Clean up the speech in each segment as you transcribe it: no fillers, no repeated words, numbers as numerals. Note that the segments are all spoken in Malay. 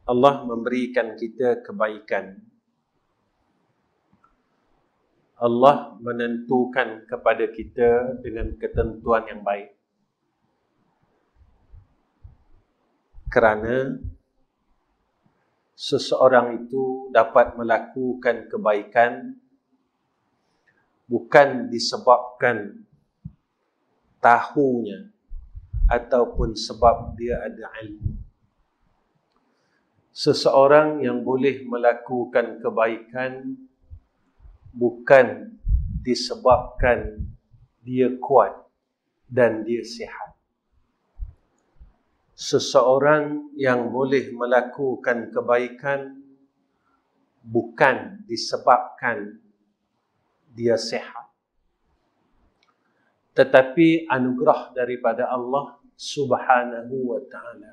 Allah memberikan kita kebaikan. Allah menentukan kepada kita dengan ketentuan yang baik. Kerana seseorang itu dapat melakukan kebaikan bukan disebabkan tahunya ataupun sebab dia ada ilmu. Seseorang yang boleh melakukan kebaikan bukan disebabkan dia kuat dan dia sihat. Seseorang yang boleh melakukan kebaikan bukan disebabkan dia sihat, tetapi anugerah daripada Allah Subhanahu wa ta'ala.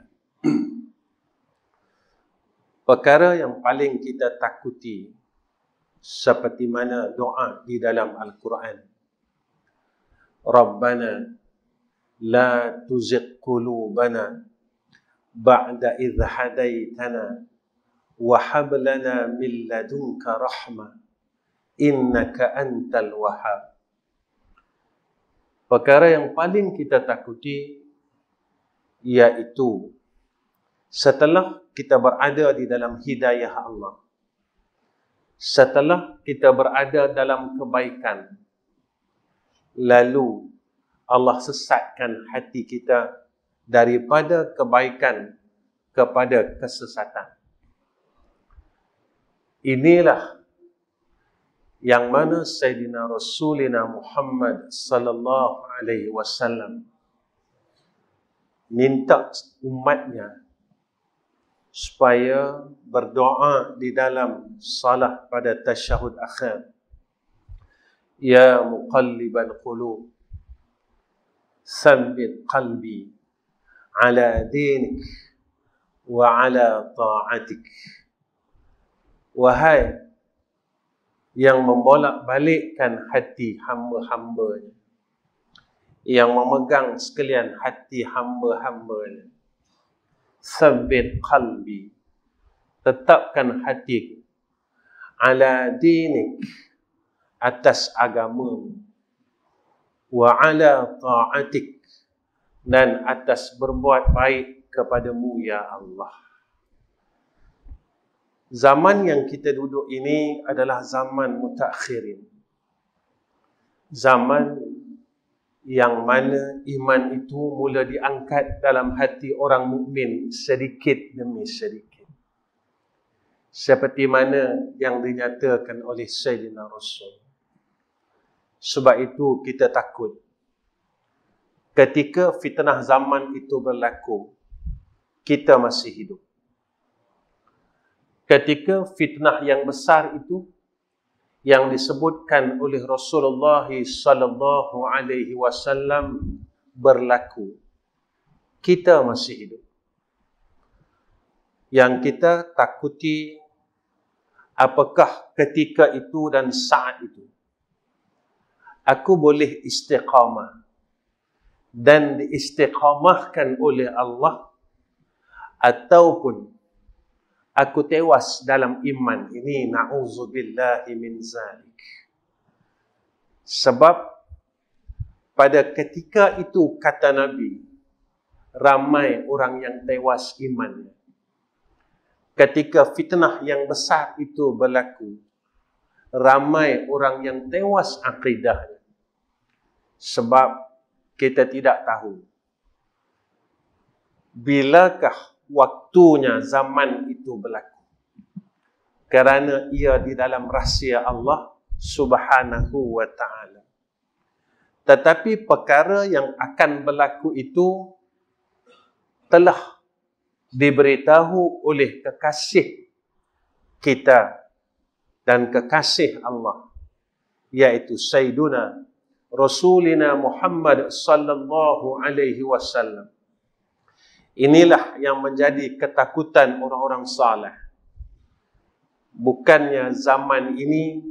Perkara yang paling kita takuti, seperti mana doa di dalam Al-Quran, Rabbana la tuzigh qulubana ba'da idh hadaitana wa hab lana min ladunka rahmah innaka antal wahhab. Perkara yang paling kita takuti iaitu setelah kita berada di dalam hidayah Allah, setelah kita berada dalam kebaikan, lalu Allah sesatkan hati kita daripada kebaikan kepada kesesatan. Inilah yang mana Sayyidina Rasulina Muhammad sallallahu alaihi wasallam minta umatnya supaya berdoa di dalam salat pada tasyahud akhir. Ya muqallibal qulub, tsabbit qalbi ala dinik wa ala ta'atik. Wahai yang membolak-balikkan hati hamba-hambanya, yang memegang sekalian hati hamba-hambanya, tsabbit qalbi, tetapkan hatiku, ala dinik, atas agamamu, wa ala ta'atik, dan atas berbuat baik kepadamu ya Allah. Zaman yang kita duduk ini adalah zaman mutakhirin. Zaman yang mana iman itu mula diangkat dalam hati orang mukmin sedikit demi sedikit. Seperti mana yang dinyatakan oleh Sayyidina Rasul. Sebab itu kita takut ketika fitnah zaman itu berlaku, kita masih hidup. Ketika fitnah yang besar itu yang disebutkan oleh Rasulullah sallallahu alaihi wasallam berlaku, kita masih hidup. Yang kita takuti, apakah ketika itu dan saat itu aku boleh istiqamah dan diistiqamahkan oleh Allah, ataupun aku tewas dalam iman ini, na'udzubillahi min zalik. Sebab pada ketika itu, kata Nabi, ramai orang yang tewas imannya. Ketika fitnah yang besar itu berlaku, ramai orang yang tewas akidahnya. Sebab kita tidak tahu bilakah waktunya zaman itu berlaku. Kerana ia di dalam rahsia Allah Subhanahu wa ta'ala. Tetapi perkara yang akan berlaku itu telah diberitahu oleh kekasih kita dan kekasih Allah, yaitu Sayyiduna Rasulina Muhammad sallallahu alaihi wasallam. Inilah yang menjadi ketakutan orang-orang saleh. Bukannya zaman ini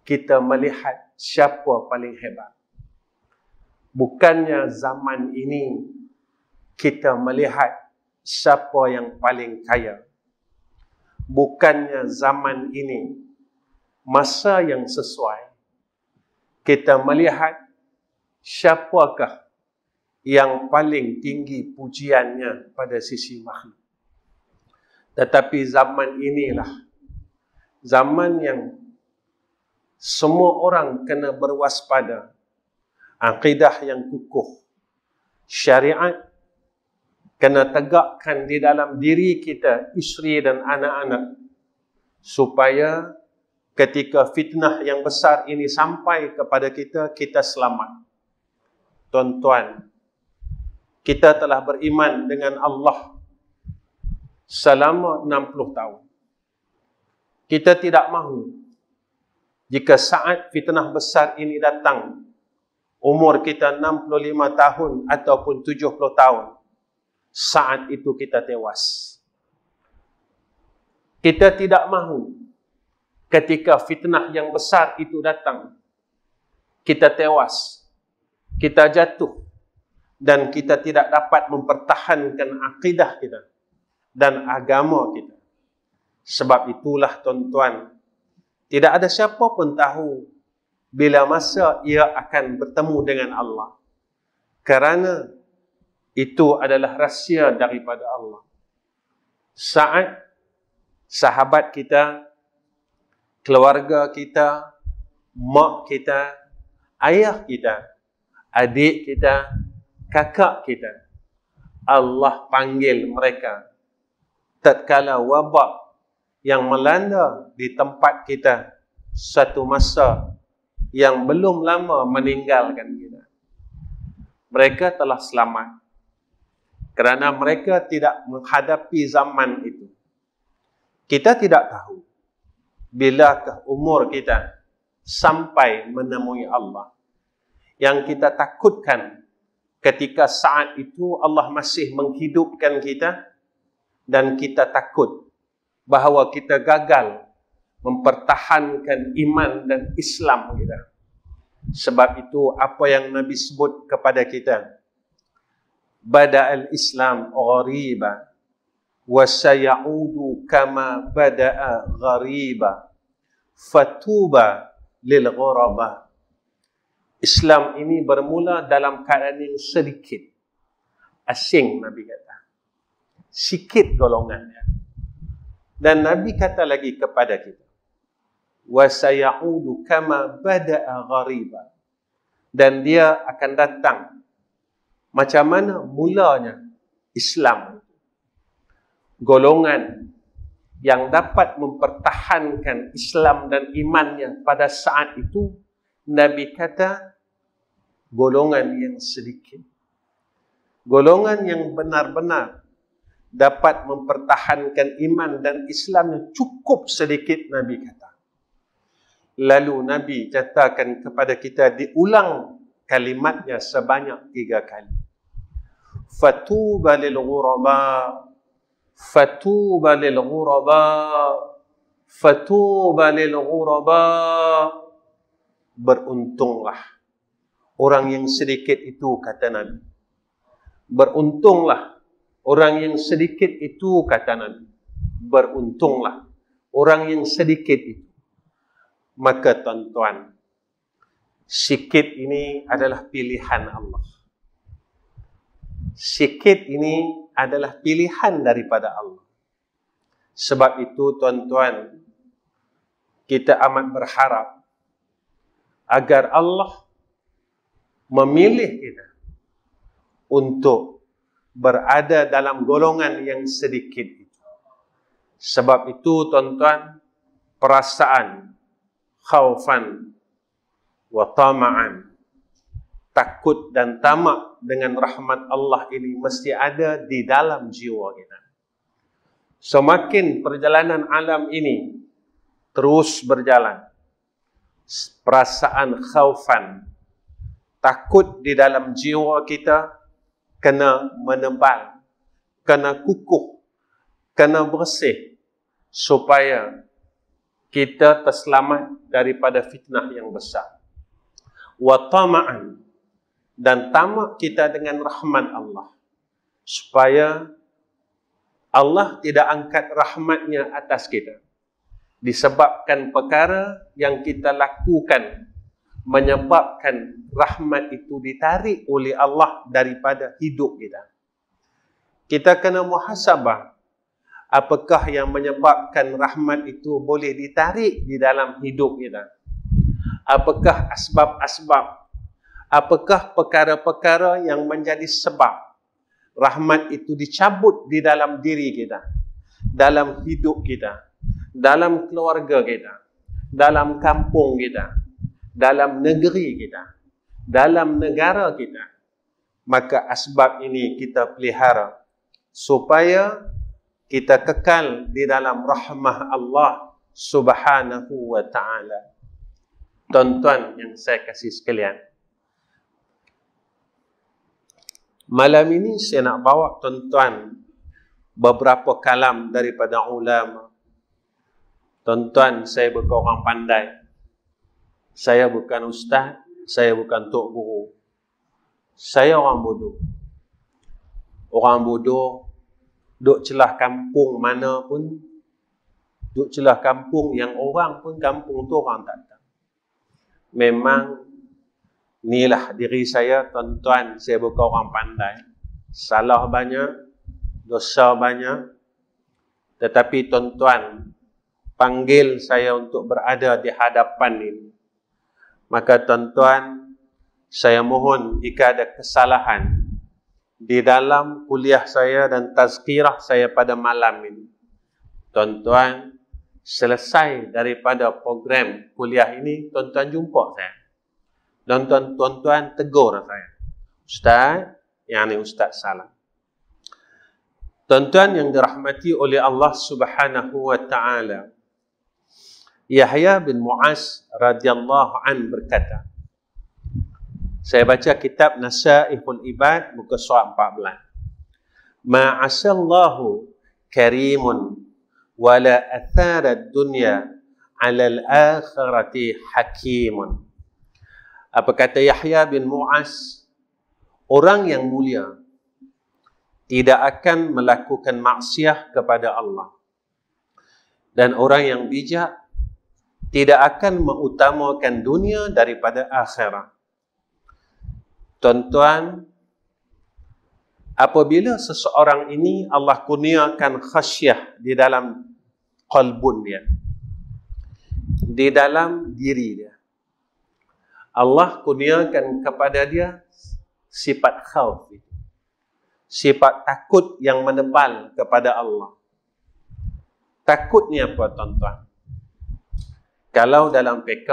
kita melihat siapa paling hebat. Bukannya zaman ini kita melihat siapa yang paling kaya. bukannya zaman ini masa yang sesuai kita melihat siapakah yang paling tinggi pujiannya pada sisi makhluk. Tetapi zaman inilah zaman yang semua orang kena berwaspada, akidah yang kukuh, syariat kena tegakkan di dalam diri kita, isteri dan anak-anak, supaya ketika fitnah yang besar ini sampai kepada kita, kita selamat. Tuan-tuan, kita telah beriman dengan Allah selama 60 tahun. Kita tidak mahu jika saat fitnah besar ini datang, umur kita 65 tahun ataupun 70 tahun, saat itu kita tewas. Kita tidak mahu ketika fitnah yang besar itu datang, kita tewas, kita jatuh, dan kita tidak dapat mempertahankan akidah kita dan agama kita. Sebab itulah tuan-tuan, tidak ada siapa pun tahu bila masa ia akan bertemu dengan Allah. Kerana itu adalah rahsia daripada Allah. Saat sahabat kita, keluarga kita, mak kita, ayah kita, adik kita, kakak kita, Allah panggil mereka tatkala wabak yang melanda di tempat kita satu masa yang belum lama meninggalkan kita. Mereka telah selamat kerana mereka tidak menghadapi zaman itu. Kita tidak tahu bilakah umur kita sampai menemui Allah. Yang kita takutkan ketika saat itu Allah masih menghidupkan kita, dan kita takut bahawa kita gagal mempertahankan iman dan Islam kita. Sebab itu apa yang Nabi sebut kepada kita, bada'al Islam ghariba wa sayaudu kama bada'a ghariba fatuba lil ghuraba. Islam ini bermula dalam keadaan yang sedikit asing, Nabi kata, sikit golongannya. Dan Nabi kata lagi kepada kita, wa sayaudu kama bada'a ghariba, dan dia akan datang macam mana mulanya Islam. Golongan yang dapat mempertahankan Islam dan imannya pada saat itu, Nabi kata, golongan yang sedikit. Golongan yang benar-benar dapat mempertahankan iman dan Islamnya cukup sedikit, Nabi kata. Lalu Nabi katakan kepada kita, diulang kalimatnya sebanyak 3 kali. Fatuba lil ghuraba, fatuba lil ghuraba, fatuba lil ghuraba. Beruntunglah orang yang sedikit itu, kata Nabi. Beruntunglah orang yang sedikit itu, kata Nabi. Beruntunglah orang yang sedikit itu. Maka tuan-tuan, sikit ini adalah pilihan Allah. Sikit ini adalah pilihan daripada Allah. Sebab itu tuan-tuan, kita amat berharap agar Allah memilih kita untuk berada dalam golongan yang sedikit itu. Sebab itu tuan-tuan, perasaan khaufan wa tama'an, takut dan tamak dengan rahmat Allah ini mesti ada di dalam jiwa kita. Semakin perjalanan alam ini terus berjalan, perasaan khaufan, takut di dalam jiwa kita kena menebal, kena kukuh, kena bersih, supaya kita terselamat daripada fitnah yang besar. Wa tama'an, dan tamak kita dengan rahmat Allah, supaya Allah tidak angkat rahmatnya atas kita disebabkan perkara yang kita lakukan menyebabkan rahmat itu ditarik oleh Allah daripada hidup kita. Kita kena muhasabah. Apakah yang menyebabkan rahmat itu boleh ditarik di dalam hidup kita? Apakah asbab-asbab? Apakah perkara-perkara yang menjadi sebab rahmat itu dicabut di dalam diri kita, dalam hidup kita, dalam keluarga kita, dalam kampung kita, dalam negeri kita, dalam negara kita? Maka asbab ini kita pelihara supaya kita kekal di dalam rahmah Allah Subhanahu wa ta'ala. Tuan-tuan yang saya kasih sekalian, malam ini saya nak bawa tuan-tuan beberapa kalam daripada ulama. Tuan-tuan, saya bukan orang pandai. Saya bukan ustaz, saya bukan tok guru. Saya orang bodoh. Orang bodoh duk celah kampung mana pun, duk celah kampung yang orang pun kampung tu orang tak tahu. Memang inilah diri saya, tuan-tuan, saya bukan orang pandai. Salah banyak, dosa banyak. Tetapi tuan-tuan panggil saya untuk berada di hadapan ini. Maka tuan-tuan, saya mohon jika ada kesalahan di dalam kuliah saya dan tazkirah saya pada malam ini, tuan-tuan, selesai daripada program kuliah ini, tuan-tuan jumpa saya. Dan tuan-tuan tegur saya. Ustaz, yang ini Ustaz salah. Tuan-tuan yang dirahmati oleh Allah Subhanahu wa ta'ala, Yahya bin Mu'az radhiyallahu an berkata, saya baca kitab Nasaihul Ibad muka surat 14. Ma'asallahu karimun wala athara dunya 'ala al-akhirati hakimun. Apa kata Yahya bin Mu'az? Orang yang mulia tidak akan melakukan maksiat kepada Allah. Dan orang yang bijak tidak akan mengutamakan dunia daripada akhirat. Tuan-tuan, apabila seseorang ini Allah kurniakan khasyah di dalam qalbun dia, di dalam diri dia, Allah kurniakan kepada dia sifat khauf, sifat takut yang menebal kepada Allah. Takutnya apa, tuan-tuan? Kalau dalam fiqh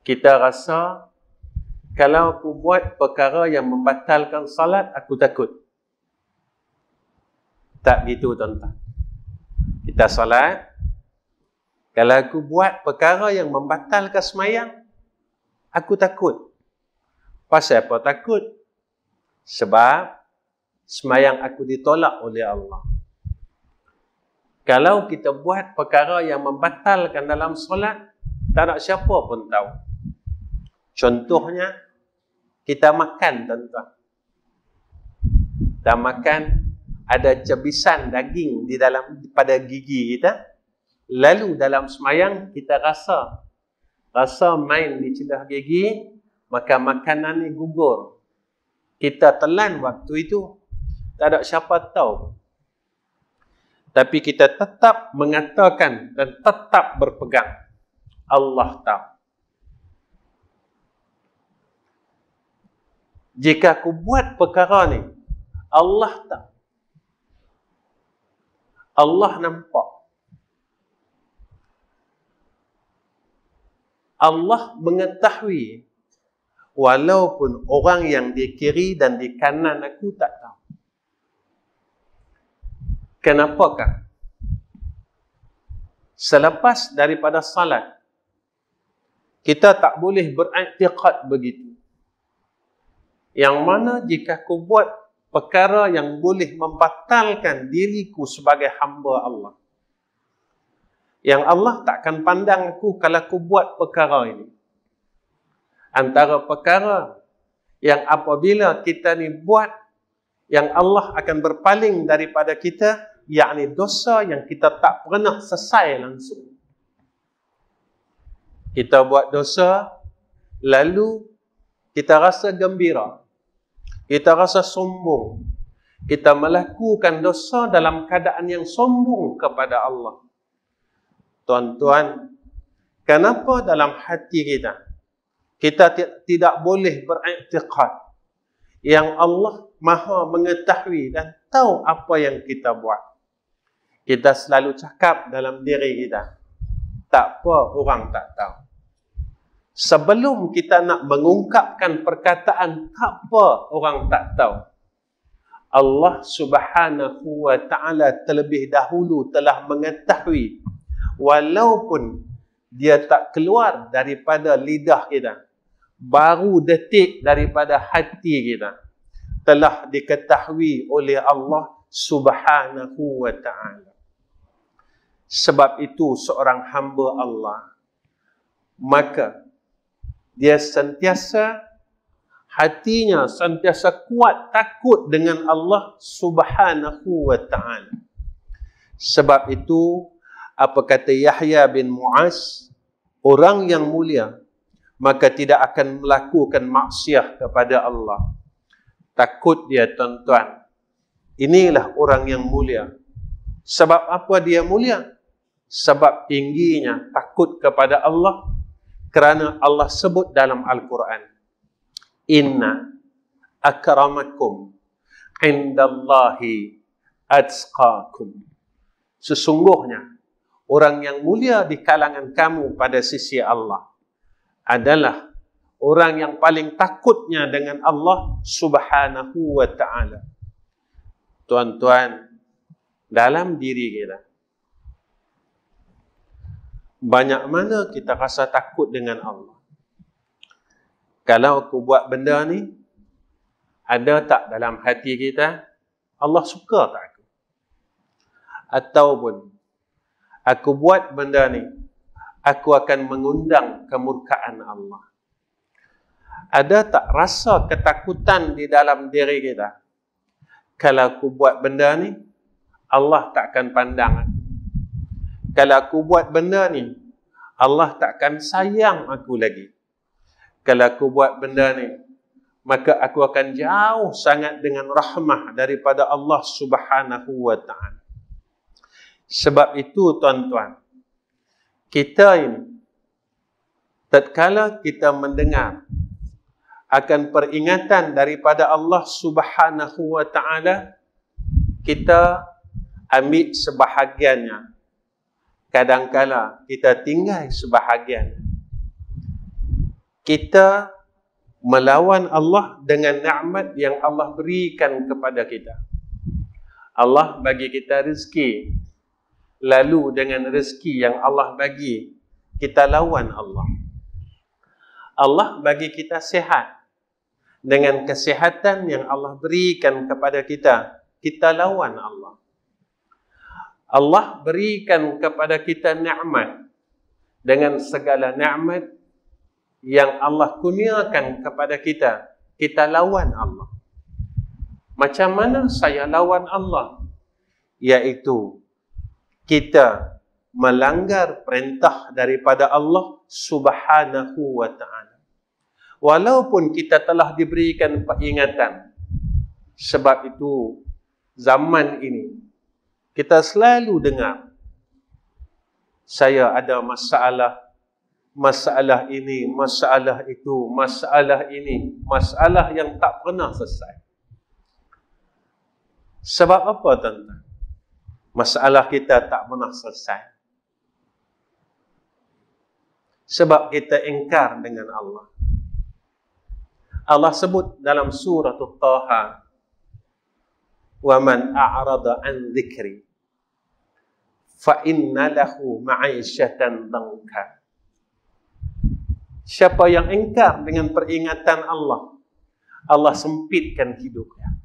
kita rasa, kalau aku buat perkara yang membatalkan salat, aku takut. Tak gitu, tuan-tuan. Kita salat, kalau aku buat perkara yang membatalkan semayang, aku takut. Pasal apa takut? Sebab semayang aku ditolak oleh Allah. Kalau kita buat perkara yang membatalkan dalam solat, tak ada siapa pun tahu. Contohnya, kita makan, tuan-tuan. Kita makan, ada cebisan daging di dalam pada gigi kita. Lalu dalam semayang kita rasa main di celah gigi, maka makanan ni gugur. Kita telan waktu itu, tak ada siapa tahu. Tapi kita tetap mengatakan dan tetap berpegang, Allah tahu. Jika aku buat perkara ni, Allah tahu. Allah nampak. Allah mengetahui, walaupun orang yang di kiri dan di kanan aku tak tahu. Kenapakah? Selepas daripada salat, kita tak boleh beriktikad begitu. Yang mana jika aku buat perkara yang boleh membatalkan diriku sebagai hamba Allah, yang Allah takkan pandang aku kalau aku buat perkara ini. Antara perkara yang apabila kita ni buat, yang Allah akan berpaling daripada kita, yakni dosa yang kita tak pernah selesai langsung. Kita buat dosa, lalu kita rasa gembira, kita rasa sombong, kita melakukan dosa dalam keadaan yang sombong kepada Allah. Tuan-tuan, kenapa dalam hati kita tidak boleh beriktikad yang Allah Maha mengetahui dan tahu apa yang kita buat? Kita selalu cakap dalam diri kita, tak apa, orang tak tahu. Sebelum kita nak mengungkapkan perkataan tak apa, orang tak tahu, Allah Subhanahu wa ta'ala terlebih dahulu telah mengetahui, walaupun dia tak keluar daripada lidah kita, baru detik daripada hati kita, telah diketahui oleh Allah Subhanahu wa ta'ala. Sebab itu seorang hamba Allah, maka dia sentiasa, hatinya sentiasa kuat takut dengan Allah Subhanahu wa ta'ala. Sebab itu, apa kata Yahya bin Mu'az, orang yang mulia maka tidak akan melakukan maksiat kepada Allah. Takut dia, tuan-tuan. Inilah orang yang mulia. Sebab apa dia mulia? Sebab tingginya takut kepada Allah, kerana Allah sebut dalam Al-Quran, inna akramakum indallahi atqakum. Sesungguhnya orang yang mulia di kalangan kamu pada sisi Allah adalah orang yang paling takutnya dengan Allah Subhanahu wa ta'ala. Tuan-tuan, dalam diri kita, banyak mana kita rasa takut dengan Allah? Kalau aku buat benda ni, ada tak dalam hati kita, Allah suka tak aku? Ataupun, aku buat benda ni, aku akan mengundang kemurkaan Allah. Ada tak rasa ketakutan di dalam diri kita? Kalau aku buat benda ni, Allah tak akan pandang aku. Kalau aku buat benda ni, Allah tak akan sayang aku lagi. Kalau aku buat benda ni, maka aku akan jauh sangat dengan rahmah daripada Allah Subhanahu wa ta'ala. Sebab itu, tuan-tuan, kita ini, tatkala kita mendengar akan peringatan daripada Allah Subhanahu wa ta'ala, kita ambil sebahagiannya. Kadangkala kita tinggal sebahagian. Kita melawan Allah dengan nikmat yang Allah berikan kepada kita. Allah bagi kita rezeki. Lalu dengan rezeki yang Allah bagi, kita lawan Allah. Allah bagi kita sihat. Dengan kesihatan yang Allah berikan kepada kita, kita lawan Allah. Allah berikan kepada kita nikmat. Dengan segala nikmat yang Allah kurniakan kepada kita, kita lawan Allah. Macam mana saya lawan Allah? Iaitu kita melanggar perintah daripada Allah Subhanahu wa ta'ala. Walaupun kita telah diberikan peringatan. Sebab itu zaman ini kita selalu dengar, saya ada masalah, masalah ini, masalah itu, masalah ini, masalah yang tak pernah selesai. Sebab apa, tuan-tuan? Masalah kita tak pernah selesai. Sebab kita ingkar dengan Allah. Allah sebut dalam surah Taha, وَمَنْ أَعْرَضَ عَنْ ذِكْرِ فَإِنَّ لَهُ مَعِيشَةً ضَنْكًا. Siapa yang ingkar dengan peringatan Allah, Allah sempitkan hidupnya.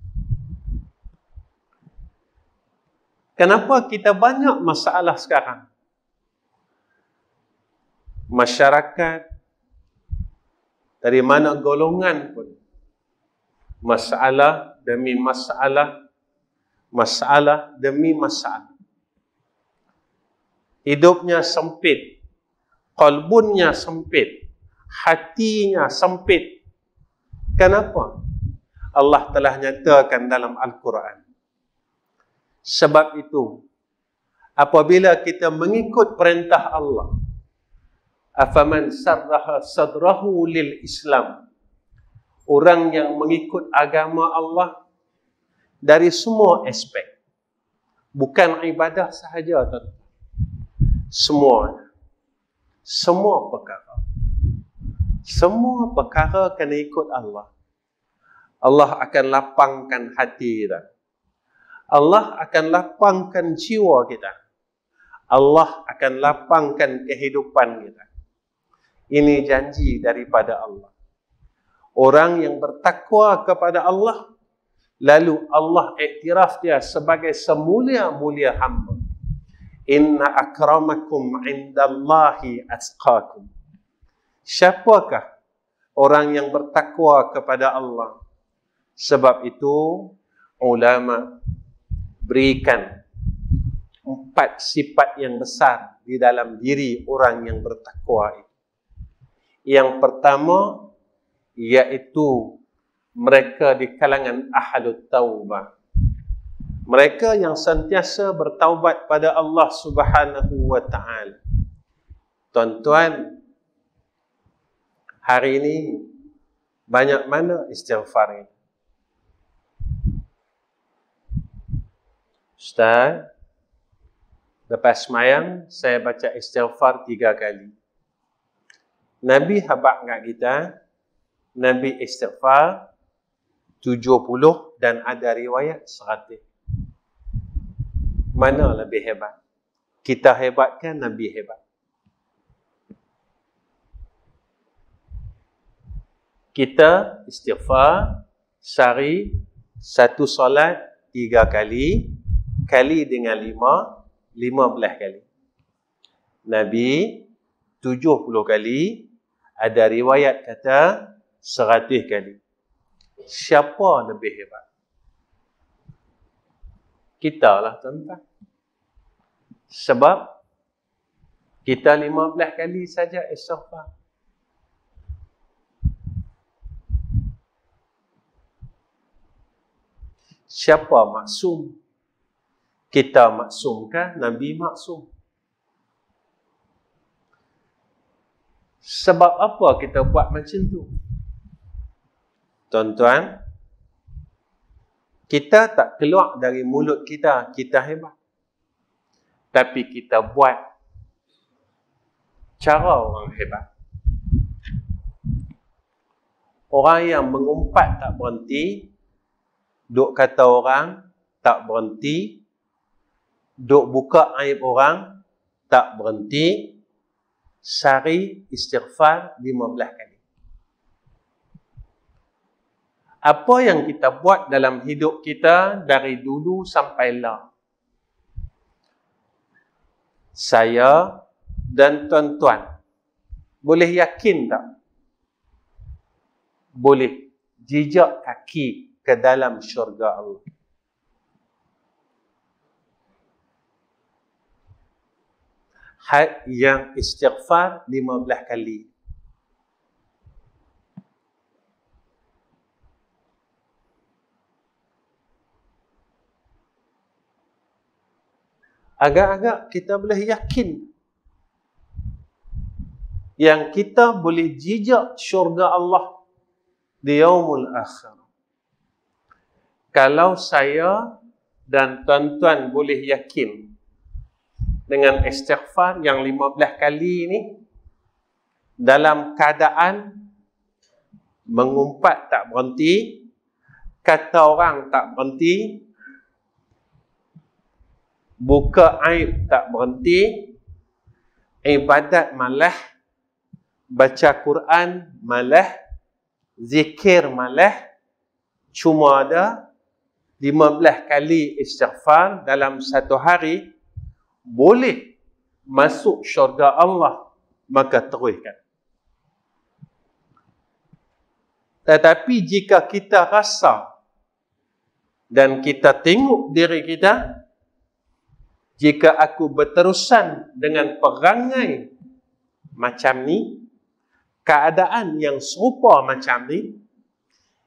Kenapa kita banyak masalah sekarang? Masyarakat, dari mana golongan pun, masalah demi masalah, masalah demi masalah. Hidupnya sempit, qalbunnya sempit, hatinya sempit. Kenapa? Allah telah nyatakan dalam Al-Quran. Sebab itu, apabila kita mengikut perintah Allah, afaman sarraha sadrahu lil Islam, orang yang mengikut agama Allah dari semua aspek, bukan ibadah sahaja, semua perkara kena ikut Allah. Allah akan lapangkan hati kita. Allah akan lapangkan jiwa kita. Allah akan lapangkan kehidupan kita. Ini janji daripada Allah. Orang yang bertakwa kepada Allah, lalu Allah iktiraf dia sebagai semulia-mulia hamba. Inna akramakum indallahi atqakum. Siapakah orang yang bertakwa kepada Allah? Sebab itu ulama berikan 4 sifat yang besar di dalam diri orang yang bertakwa itu. Yang pertama iaitu mereka di kalangan ahlut taubah. Mereka yang sentiasa bertaubat pada Allah Subhanahu wa taala. Tuan-tuan, hari ini banyak mana istighfar ini? Ustaz, lepas semayang saya baca istighfar 3 kali. Nabi habaq kat kita, Nabi istighfar 70 dan ada riwayat 100. Mana lebih hebat? Kita hebat kan Nabi hebat? Kita istighfar sehari 1 solat 3 kali, kali dengan 15 kali. Nabi 70 kali, ada riwayat kata 100 kali. Siapa lebih hebat? Kita lah tuan-tuan. Sebab kita 15 kali saja istighfar. Siapa maksum? Kita maksum kah? Nabi maksum. Sebab apa kita buat macam tu? Tuan-tuan, kita tak keluar dari mulut kita, kita hebat. Tapi kita buat cara orang hebat. Orang yang mengumpat tak berhenti, duk kata orang tak berhenti, duk buka aib orang tak berhenti, sehari istighfar 15 kali. Apa yang kita buat dalam hidup kita dari dulu sampai lah? Saya dan tuan-tuan boleh yakin tak? Boleh jejak kaki ke dalam syurga Allah. Yang istighfar 15 kali. Agak-agak kita boleh yakin yang kita boleh jejak syurga Allah di yaumul akhir. Kalau saya dan tuan-tuan boleh yakin dengan istighfar yang 15 kali ini dalam keadaan mengumpat tak berhenti, kata orang tak berhenti, buka aib tak berhenti, ibadat malah, baca Quran malah, zikir malah, cuma ada 15 kali istighfar dalam satu hari, boleh masuk syurga Allah, maka teruskan. Tetapi jika kita rasa Dan kita tengok diri kita, jika aku berterusan dengan perangai macam ni, keadaan yang serupa macam ni,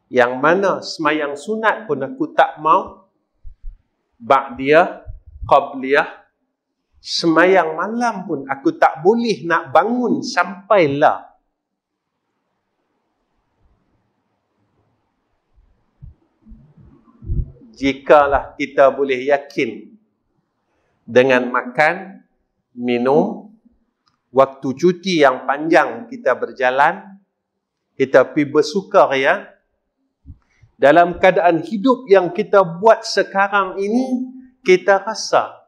yang mana semayang sunat pun aku tak mau, ba'diyah, qabliyah, semayang malam pun aku tak boleh nak bangun sampailah jikalah kita boleh yakin dengan makan, minum, waktu cuti yang panjang kita berjalan, kita pergi bersukaria, dalam keadaan hidup yang kita buat sekarang ini, kita rasa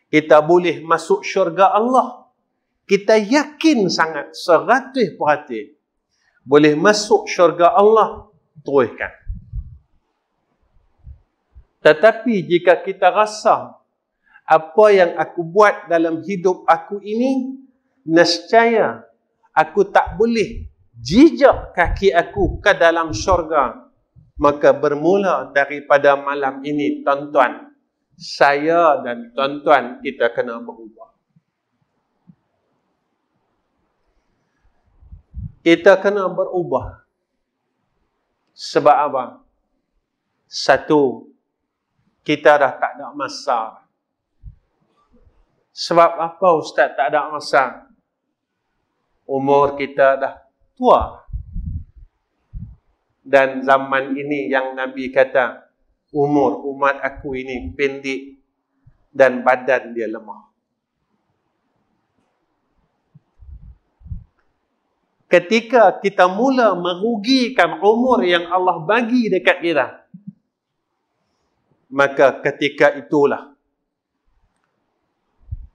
kita boleh masuk syurga Allah. Kita yakin sangat 100% boleh masuk syurga Allah, teruskan. Tetapi jika kita rasa apa yang aku buat dalam hidup aku ini, nescaya aku tak boleh jejak kaki aku ke dalam syurga, maka bermula daripada malam ini, tuan-tuan, saya dan tuan-tuan, kita kena berubah. Kita kena berubah. Sebab apa? Satu, kita dah tak ada masa. Sebab apa Ustaz tak ada masa? Umur kita dah tua. Dan zaman ini yang Nabi kata, umur umat aku ini pendek dan badan dia lemah. Ketika kita mula merugikan umur yang Allah bagi dekat kita, maka ketika itulah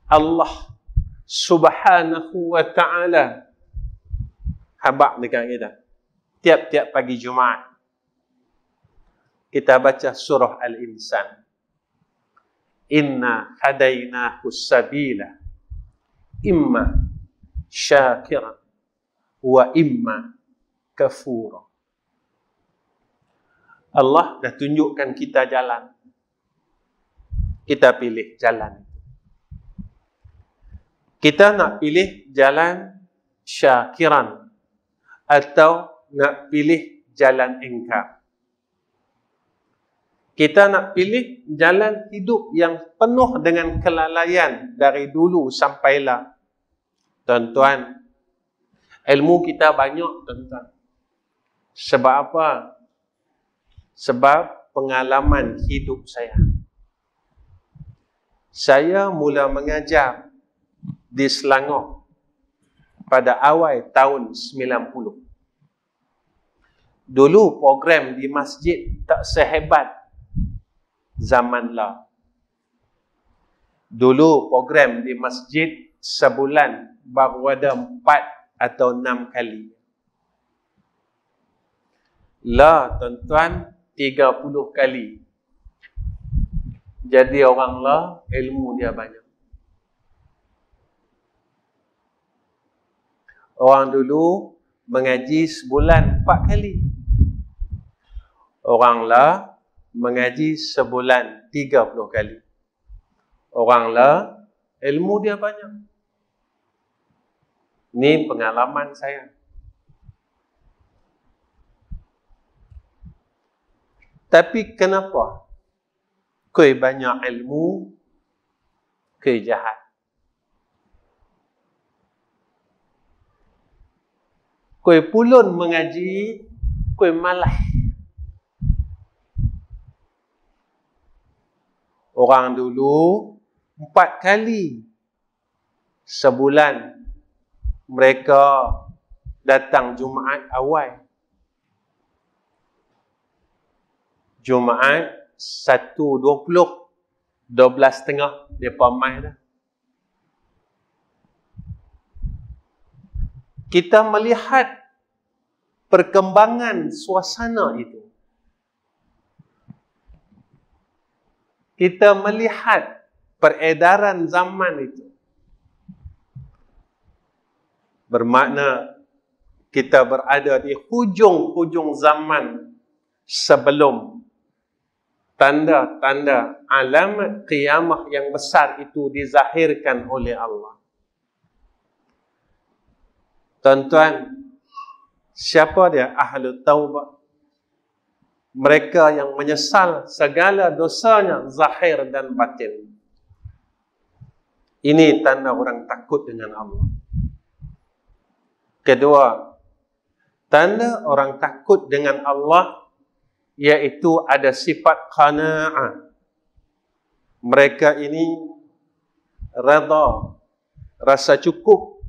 Allah Subhanahu wa ta'ala habaq dekat kita. Tiap-tiap pagi Jumaat kita baca surah Al-Insan. Inna hadainahu sabila imma syakiran wa imma kafura. Allah dah tunjukkan kita jalan. Kita pilih jalan. Kita nak pilih jalan syakiran atau nak pilih jalan ingkar. Kita nak pilih jalan hidup yang penuh dengan kelalaian dari dulu sampailah. Tuan-tuan, ilmu kita banyak, tuan-tuan. Sebab apa? Sebab pengalaman hidup saya. Saya mula mengajar di Selangor pada awal tahun 90. Dulu program di masjid tak sehebat zaman lah. Dulu program di masjid sebulan baru ada 4 atau 6 kali. Lah tuan-tuan, 30 kali. Jadi orang lah, ilmu dia banyak. Orang dulu mengaji sebulan 4 kali. Orang lah mengaji sebulan 30 kali. Orang lah ilmu dia banyak. Ini pengalaman saya. Tapi kenapa kau banyak ilmu, kau jahat? Kau pulun mengaji, kau malas. Orang dulu 4 kali sebulan mereka datang Jumaat awal. Jumaat 1.20, 12.30 mereka mai dah. Kita melihat perkembangan suasana itu. Kita melihat peredaran zaman itu. Bermakna kita berada di hujung-hujung zaman sebelum tanda-tanda alamat qiyamah yang besar itu dizahirkan oleh Allah. Tuan-tuan, siapa dia ahlu taubah? Mereka yang menyesal segala dosanya zahir dan batin. Ini tanda orang takut dengan Allah. Kedua, tanda orang takut dengan Allah iaitu ada sifat qana'ah. Mereka ini redha, rasa cukup.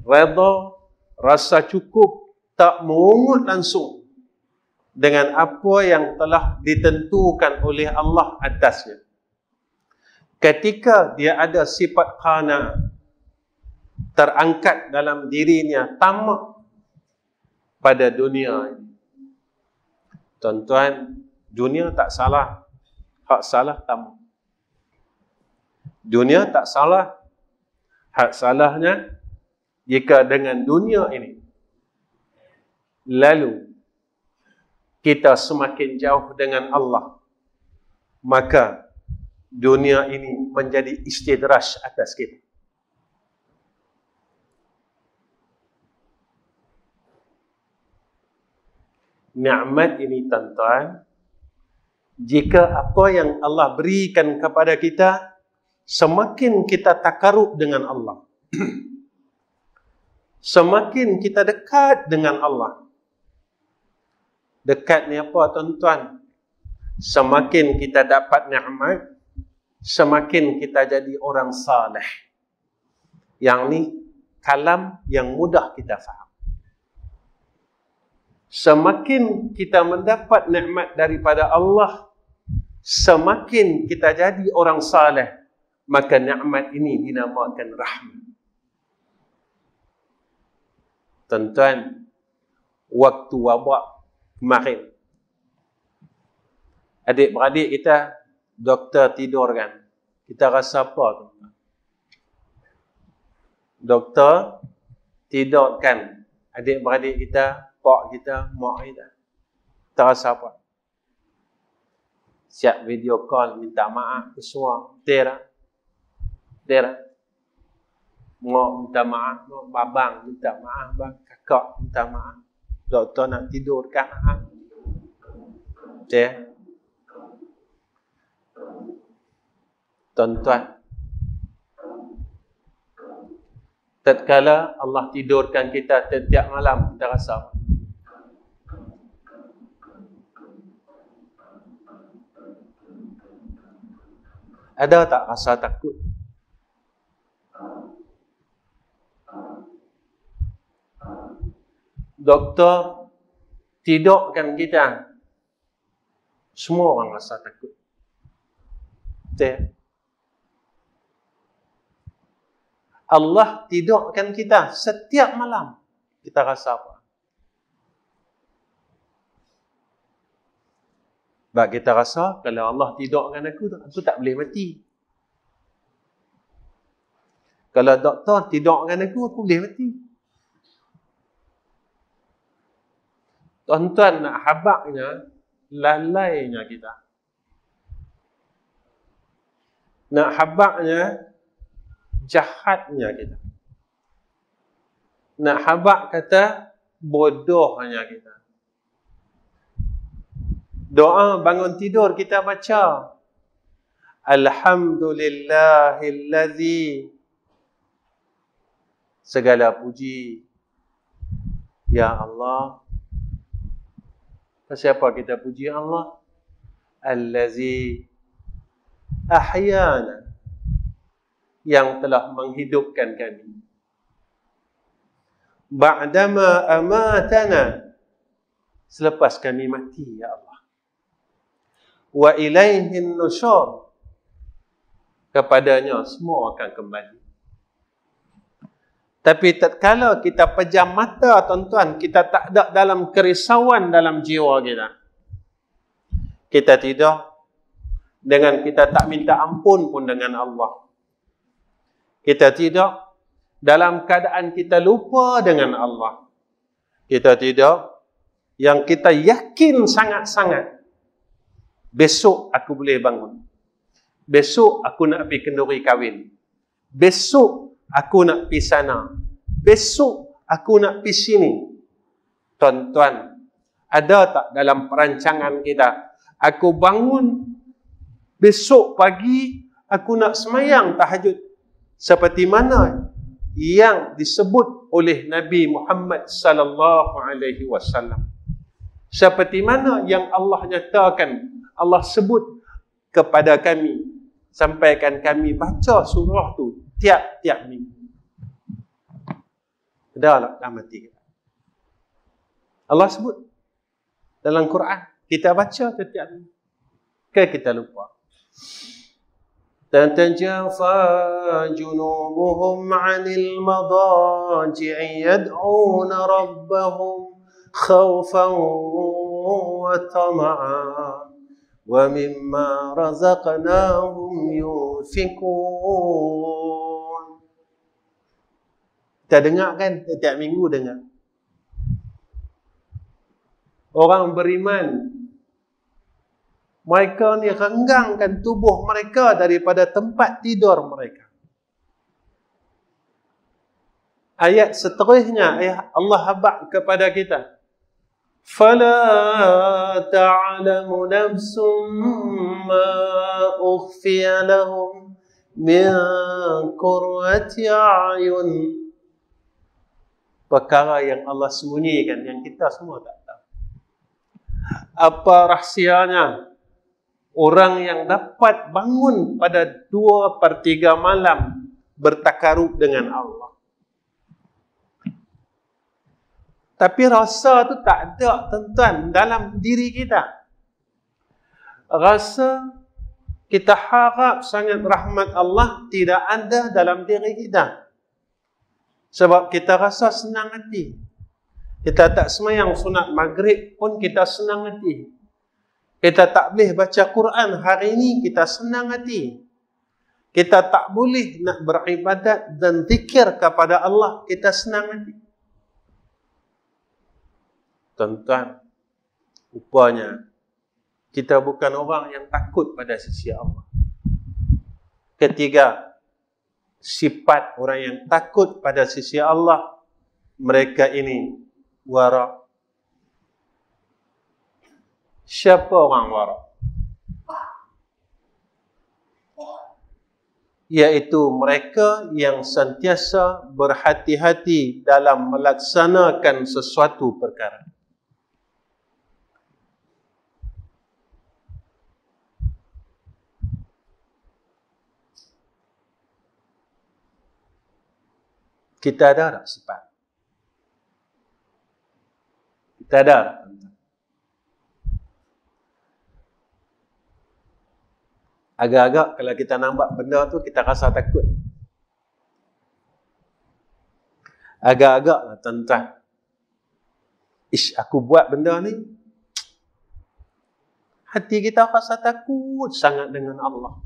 Redha, rasa cukup, tak mengungut langsung dengan apa yang telah ditentukan oleh Allah atasnya. Ketika dia ada sifat qana'ah terangkat dalam dirinya, tamak pada dunia ini. Tuan-tuan, dunia tak salah. Hak salah tamak. Dunia tak salah. Hak salahnya jika dengan dunia ini lalu kita semakin jauh dengan Allah, maka dunia ini menjadi istidraj atas kita. Nikmat ini, tuan-tuan, jika apa yang Allah berikan kepada kita, semakin kita takarub dengan Allah, semakin kita dekat dengan Allah. Dekat ni apa, tuan-tuan? Semakin kita dapat nikmat, semakin kita jadi orang saleh. Yang ni kalam yang mudah kita faham. Semakin kita mendapat nikmat daripada Allah, semakin kita jadi orang saleh, maka nikmat ini dinamakan rahmat. Tuan-tuan, waktu wabak kemarin, adik-beradik kita doktor tidur kan. Kita rasa apa, tuan-tuan? Doktor tidur kan adik-beradik kita, pak kita, mak kita. Kita rasa apa? Siap video call minta maaf ke semua. Betul tak? Mak minta maaf, mak babang minta maaf, bang kakak minta maaf. Doktor nak tidur kan? Betul? Tuan-tuan, tatkala Allah tidurkan kita setiap malam, kita rasa apa? Ada tak rasa takut? Doktor tidurkan kita, semua orang rasa takut. Betul? Allah tidurkan kita setiap malam, kita rasa apa? Sebab kita rasa kalau Allah tidurkan aku tak boleh mati. Kalau doktor tidurkan aku boleh mati. Tuan-tuan, nak habaknya, lalainya kita. Nak habaknya, jahatnya kita. Nak habak kata, bodohnya kita. Doa bangun tidur kita baca, Alhamdulillahillazi, segala puji ya Allah. Siapa kita puji Allah? Allazi ahyana, yang telah menghidupkan kami. Ba'dama amatana, selepas kami mati ya Allah. Wa ilaihin nusyur, kepadanya semua akan kembali. Tapi tatkala kita pejam mata, tuan-tuan, kita tak ada dalam kerisauan dalam jiwa kita. Kita tidur dengan kita tak minta ampun pun dengan Allah. Kita tidur dalam keadaan kita lupa dengan Allah. Kita tidur yang kita yakin sangat-sangat Besok aku boleh bangun. Besok aku nak pergi kenduri kahwin. Besok aku nak pergi sana. Besok aku nak pergi sini. Tuan-tuan, ada tak dalam perancangan kita? Aku bangun, besok pagi aku nak semayang tahajud. Seperti mana yang disebut oleh Nabi Muhammad sallallahu alaihi wasallam. Seperti mana yang Allah nyatakan, Allah sebut kepada kami, sampaikan kami baca surah tu tiap-tiap minggu. Dah mati kita. Allah sebut dalam Quran, kita baca tiap-tiap minggu. Kita lupa. تتجافى جنوبهم عن المضاجع يدعون ربهم خوفا وطمعا ومما رزقناهم ينفقون. Kita dengar kan, setiap minggu dengar. Orang beriman, mereka ni renggangkan tubuh mereka daripada tempat tidur mereka. Ayat seterusnya, Allah habaq kepada kita. فَلَا تَعْلَمُ نَفْسٌ مَا أُخْفِيَ لَهُمْ مِنْ قُرَّةِ أَعْيُنٍ. Perkara yang Allah sembunyikan, yang kita semua tak tahu. Apa rahsianya? Orang yang dapat bangun pada 2/3 malam bertakarub dengan Allah. Tapi rasa tu tak ada, tuan-tuan, dalam diri kita. Rasa kita harap sangat rahmat Allah tidak ada dalam diri kita. Sebab kita rasa senang hati. Kita tak semayang sunat maghrib pun kita senang hati. Kita tak boleh baca Quran hari ini, kita senang hati. Kita tak boleh nak beribadat dan zikir kepada Allah, kita senang hati. Tuan-tuan, rupanya kita bukan orang yang takut pada sisi Allah. Ketiga, sifat orang yang takut pada sisi Allah, mereka ini wara'. Siapa orang wara'? Iaitu mereka yang sentiasa berhati-hati dalam melaksanakan sesuatu perkara. Kita ada tak sifat? Kita ada tak? Agak-agak kalau kita nampak benda tu, kita rasa takut. Agak-agak lah tuan-tuan. Aku buat benda ni, hati kita rasa takut sangat dengan Allah.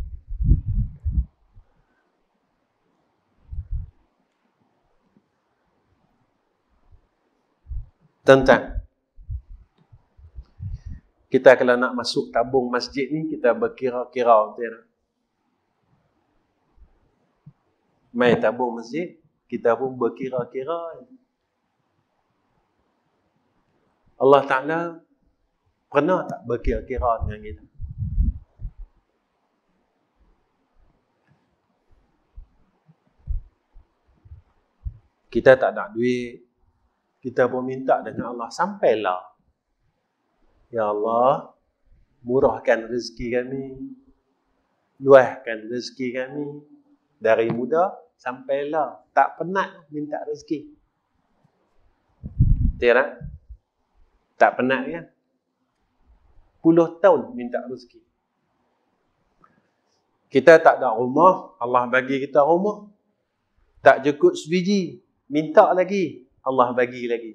Tuan-tuan, kita kalau nak masuk tabung masjid ni, kita berkira-kira. Mai tabung masjid, kita pun berkira-kira. Allah Ta'ala pernah tak berkira-kira dengan kita? Kita tak nak duit, kita pun minta dengan Allah, sampailah, ya Allah, murahkan rezeki kami, luahkan rezeki kami, dari muda sampailah, tak penat minta rezeki. Tidak? Tak penat kan? Puluh tahun minta rezeki. Kita tak ada rumah, Allah bagi kita rumah. Tak cukup sebiji, minta lagi, Allah bagi lagi.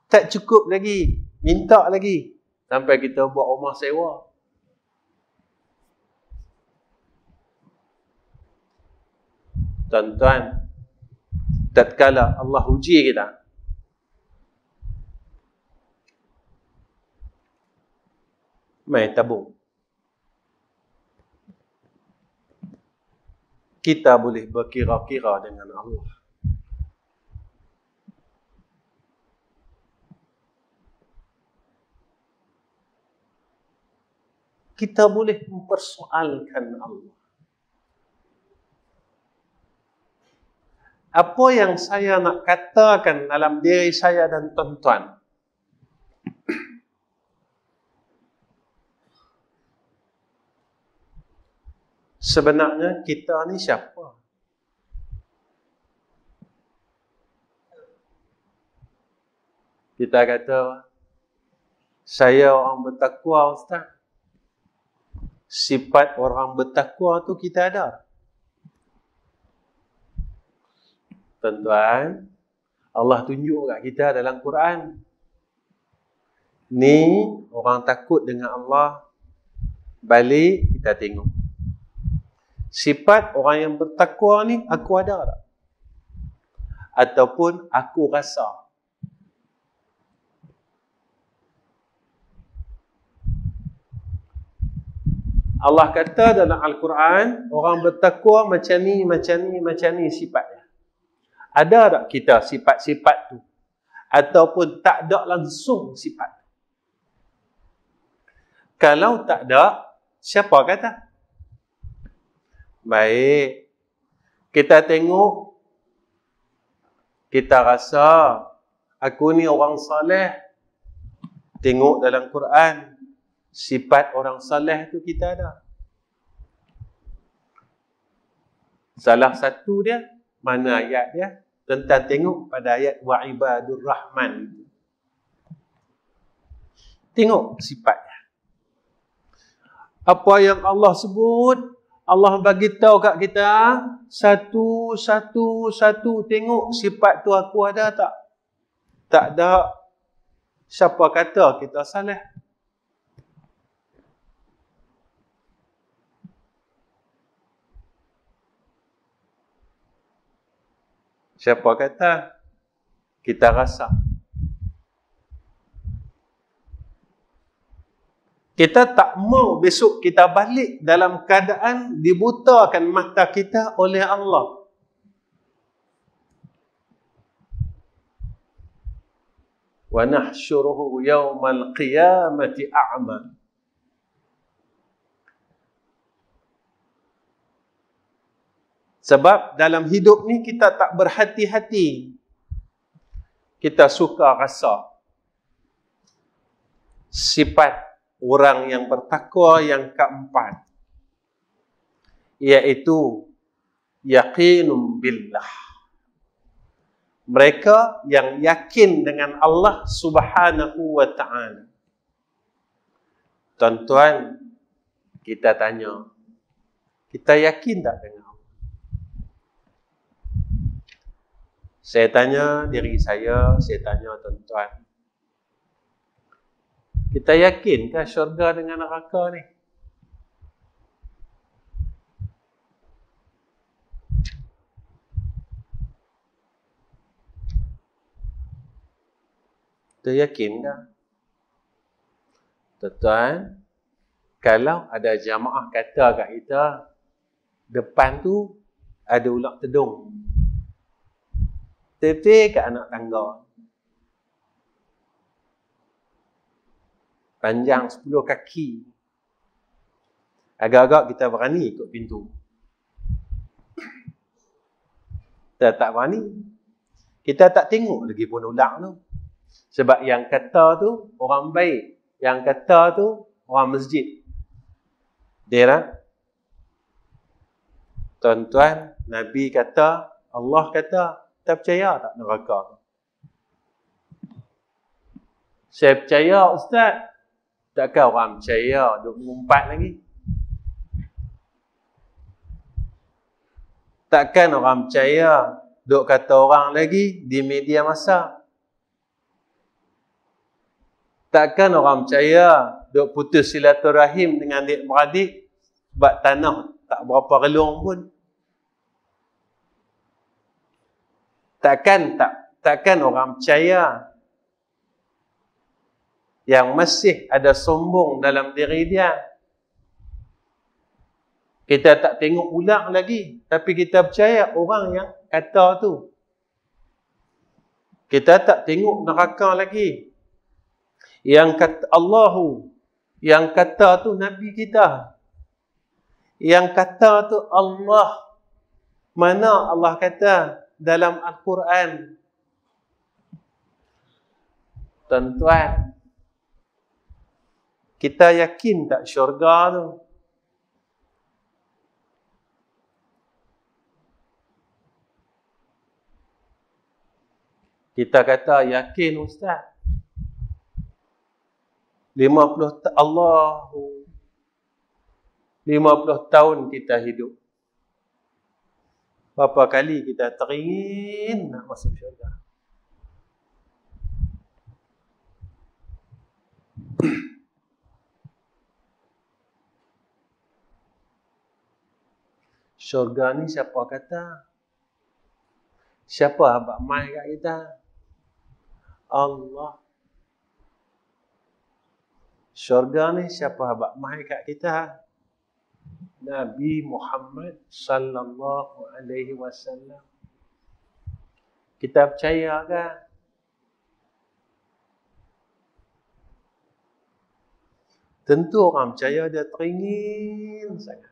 Tak cukup lagi, minta lagi. Sampai kita buat rumah sewa. Tuan-tuan, tatkala Allah uji kita, mai tabung. kita boleh berkira-kira dengan Allah. Kita boleh mempersoalkan Allah. Apa yang saya nak katakan dalam diri saya dan tuan-tuan? Sebenarnya kita ni siapa? Kita kata, saya orang bertakwa, Ustaz. Sifat orang bertakwa tu kita ada. Tuan-tuan, Allah tunjuk kat kita dalam Quran. Ni orang takut dengan Allah. Balik kita tengok. Sifat orang yang bertakwa ni aku ada tak? Ataupun aku rasa. Allah kata dalam Al-Quran, orang bertakwa macam ni, macam ni, macam ni sifatnya. Ada tak kita sifat-sifat tu? Ataupun tak ada langsung sifat? Kalau tak ada, siapa kata? Baik. Kita tengok, kita rasa aku ni orang saleh. Tengok dalam Quran, sifat orang saleh tu kita ada. Salah satu dia, mana ayat dia? Tentang tengok pada ayat wa ibadur rahman. Tengok sifatnya. Apa yang Allah sebut, Allah bagi tahu kat kita satu. Tengok sifat tu aku ada tak? Tak ada. Siapa kata kita salah? Siapa kata? Kita rasa. Kita tak mau besok kita balik dalam keadaan dibutakan mata kita oleh Allah. Wa nahsyuruhu yawmal qiyamati a'ma. Sebab dalam hidup ni kita tak berhati-hati. Kita suka rasa. Sifat orang yang bertakwa yang keempat, iaitu yaqinum billah. Mereka yang yakin dengan Allah Subhanahu wa ta'ala. Tuan-tuan, kita tanya, kita yakin tak dengan Allah? Saya tanya diri saya tanya tuan-tuan. Kita yakinkah syurga dengan neraka ni? Kita yakin tak? Tuan-tuan, kalau ada jamaah kata kat kita, depan tu ada ular tedung. Tepi kat anak tangga. Panjang 10 kaki. Agak-agak kita berani ikut pintu. Kita tak berani. Kita tak tengok lagi pun ular tu. Sebab yang kata tu orang baik. Yang kata tu orang masjid. Dia tak? Tuan-tuan, Nabi kata, Allah kata, kita percaya tak neraka? Saya percaya, Ustaz. Takkan orang percaya duk mengumpat lagi? Takkan orang percaya duk kata orang lagi di media masa? Takkan orang percaya duk putus silaturahim dengan adik-beradik sebab tanah tak berapa relung pun? Takkan orang percaya yang masih ada sombong dalam diri dia? Kita tak tengok ulang lagi, tapi kita percaya orang yang kata tu. Kita tak tengok neraka lagi. Yang kata Allahu, yang kata tu Nabi kita. Yang kata tu Allah. Mana Allah kata dalam Al-Quran? Tuan-tuan, kita yakin tak syurga tu? Kita kata yakin Ustaz. 50 tahun kita hidup. Berapa kali kita teringin nak masuk syurga? Syurga ni siapa kata? Siapa abang mai kat kita? Allah. Syurga ni siapa abang mai kat kita? Nabi Muhammad sallallahu alaihi wasallam. Kita percaya kan? Tentu orang percaya dia teringin sangat.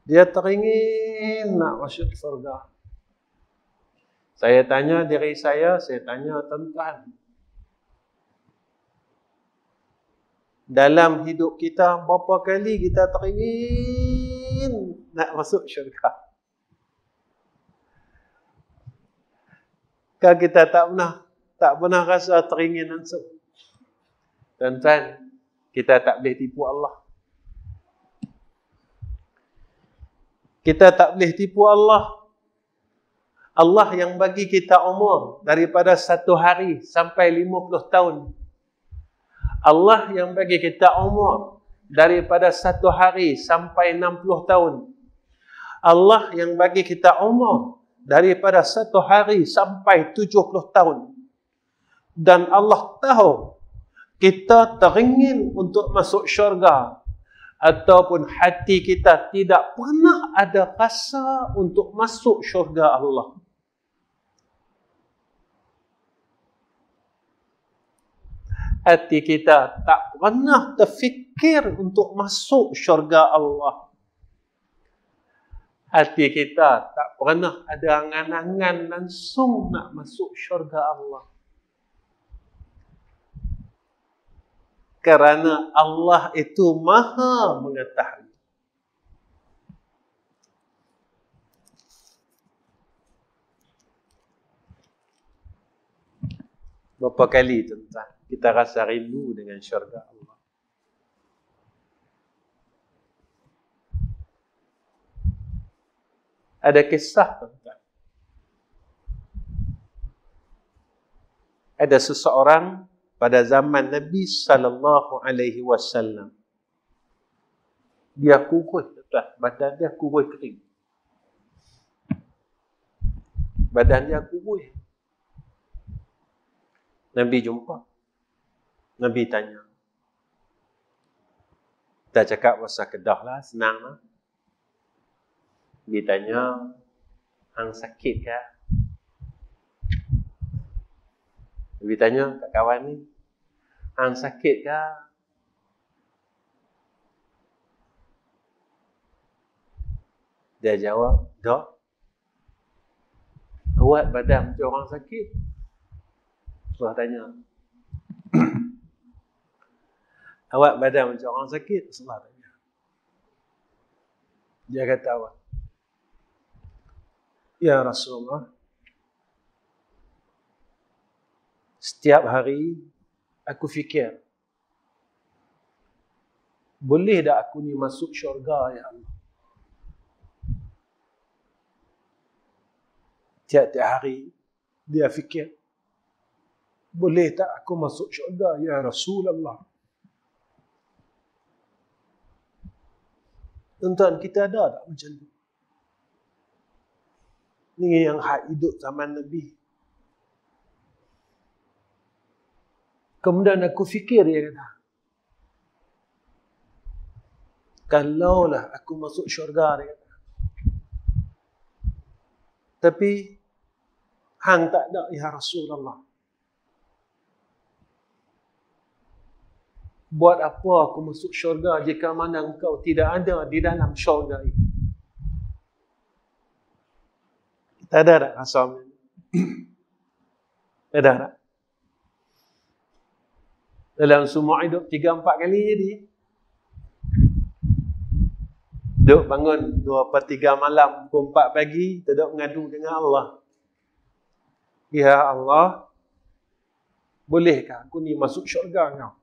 Dia teringin nak masuk surga. Saya tanya diri saya tanya tuan-tuan. Dalam hidup kita, berapa kali kita teringin nak masuk syurga? Kan kita tak pernah rasa teringin masuk. Tuan-tuan, kita tak boleh tipu Allah. Kita tak boleh tipu Allah. Allah yang bagi kita umur daripada 1 hari sampai 50 tahun. Allah yang bagi kita umur daripada 1 hari sampai 60 tahun. Allah yang bagi kita umur daripada 1 hari sampai 70 tahun. Dan Allah tahu kita teringin untuk masuk syurga. Ataupun hati kita tidak pernah ada rasa untuk masuk syurga Allah. Hati kita tak pernah terfikir untuk masuk syurga Allah. Hati kita tak pernah ada angan-angan langsung nak masuk syurga Allah. Kerana Allah itu maha mengetahui. Berapa kali tuan-tuan kita rasa rindu dengan syurga Allah. Ada kisah tuan-tuan. Ada seseorang pada zaman Nabi sallallahu alaihi wasallam. Dia kurus tuan-tuan, badan dia kurus kering. Badan dia kurus. Nabi jumpa. Nabi tanya. Kita cakap pasal Kedah lah, senang lah. Nabi tanya, hang sakit ke? Nabi tanya kat kawan ni, hang sakit ke? Dia jawab, tak. Awak badan macam orang sakit. Rasulullah tanya, awak badan macam orang sakit? Rasulullah tanya. Dia kata awak, ya Rasulullah, setiap hari aku fikir, boleh tak aku ni masuk syurga ya Allah? Tiap-tiap hari dia fikir, boleh tak aku masuk syurga ya Rasulullah? Tuan-tuan, kita ada tak macam tu? Ni yang hak hidup zaman Nabi. Kemudian aku fikir, dia kata, Kalaulah aku masuk syurga, dia kata. Tapi hang tak ada, ya Rasulullah. Buat apa aku masuk syurga jika mana engkau tidak ada di dalam syurga itu? Tak ada tak rasa? Ada tak? Dalam semua hidup 3-4 kali jadi. Duduk bangun 2/3 malam, pukul 4 pagi, duduk mengadu dengan Allah. Ya Allah, bolehkah aku ni masuk syurga kau?